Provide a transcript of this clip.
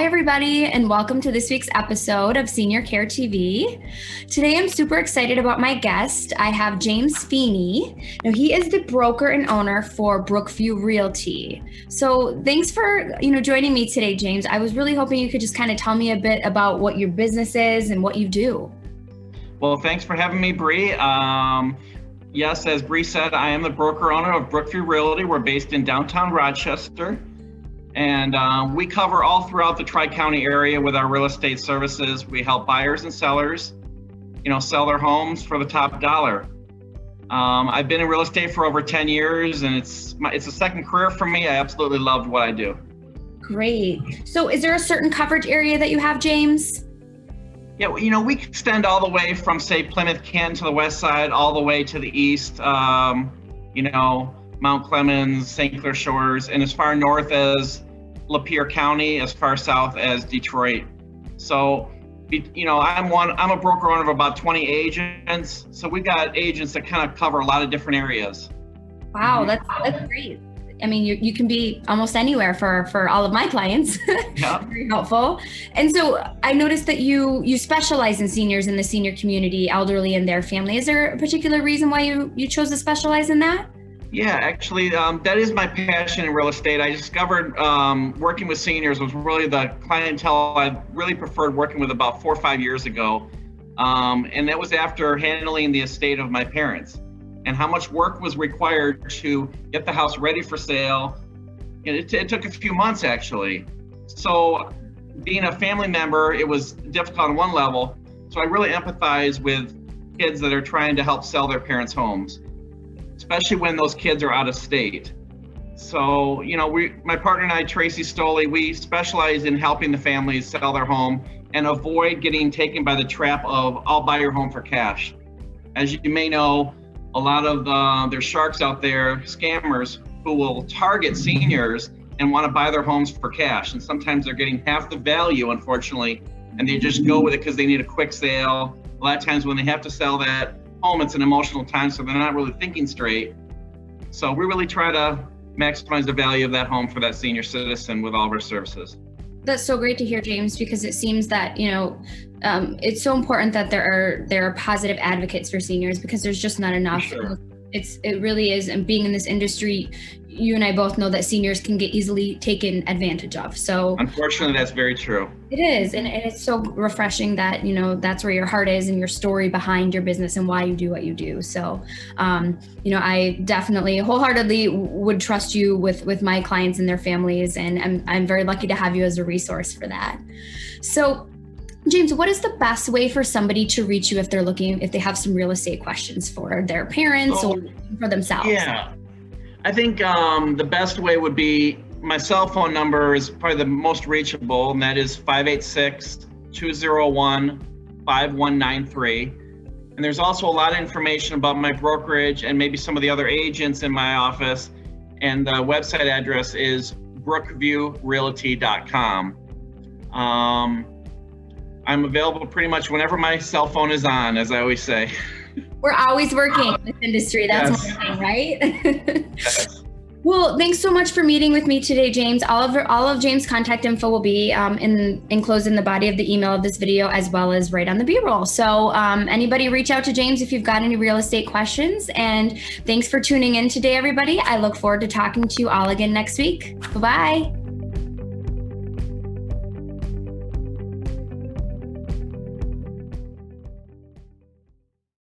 everybody, and welcome to this week's episode of Senior Care TV. Today, I'm super excited about my guest. I have James Feaheny. Now, he is the broker and owner for Brookview Realty. So thanks for joining me today, James. I was really hoping you could just kind of tell me a bit about what your business is and what you do. Well, thanks for having me, Bree. Yes, as Bree said, I am the broker owner of Brookview Realty. We're based in downtown Rochester. And we cover all throughout the Tri-County area with our real estate services. We help buyers and sellers, sell their homes for the top dollar. I've been in real estate for over 10 years, and it's a second career for me. I absolutely love what I do. Great. So is there a certain coverage area that you have, James? Yeah, we extend all the way from, say, Plymouth, Canton to the west side, all the way to the east, Mount Clemens, St. Clair Shores, and as far north as Lapeer County, as far south as Detroit. So, I'm a broker owner of about 20 agents. So we've got agents that kind of cover a lot of different areas. Wow, that's great. I mean, you can be almost anywhere for all of my clients. Yeah. Very helpful. And so I noticed that you specialize in seniors in the senior community, elderly and their family. Is there a particular reason why you chose to specialize in that? Yeah, actually, that is my passion in real estate. I discovered working with seniors was really the clientele I really preferred working with about 4 or 5 years ago. And that was after handling the estate of my parents and how much work was required to get the house ready for sale. And it took a few months, actually. So being a family member, it was difficult on one level. So I really empathize with kids that are trying to help sell their parents' homes, especially when those kids are out of state. So, my partner and I, Tracy Stoley, we specialize in helping the families sell their home and avoid getting taken by the trap of, I'll buy your home for cash. As you may know, a lot of there's sharks out there, scammers, who will target seniors and want to buy their homes for cash. And sometimes they're getting half the value, unfortunately, and they just go with it because they need a quick sale. A lot of times when they have to sell that home, it's an emotional time, so they're not really thinking straight. So we really try to maximize the value of that home for that senior citizen with all of our services. That's so great to hear, James, because it seems that, it's so important that there are positive advocates for seniors, because there's just not enough. Sure. It really is. And being in this industry, you and I both know that seniors can get easily taken advantage of. So unfortunately, that's very true. It is. And it's so refreshing that, that's where your heart is and your story behind your business and why you do what you do. So, I definitely wholeheartedly would trust you with my clients and their families. And I'm very lucky to have you as a resource for that. So, James, what is the best way for somebody to reach you if they have some real estate questions for their parents or for themselves? Yeah, I think the best way would be, my cell phone number is probably the most reachable, and that is 586-201-5193. And there's also a lot of information about my brokerage and maybe some of the other agents in my office. And the website address is brookviewrealty.com. I'm available pretty much whenever my cell phone is on, as I always say. We're always working in this industry. That's Yes. one thing, right? Yes. Well, thanks so much for meeting with me today, James. All of James' contact info will be enclosed in the body of the email of this video, as well as right on the B-roll. So anybody reach out to James if you've got any real estate questions. And thanks for tuning in today, everybody. I look forward to talking to you all again next week. Bye-bye.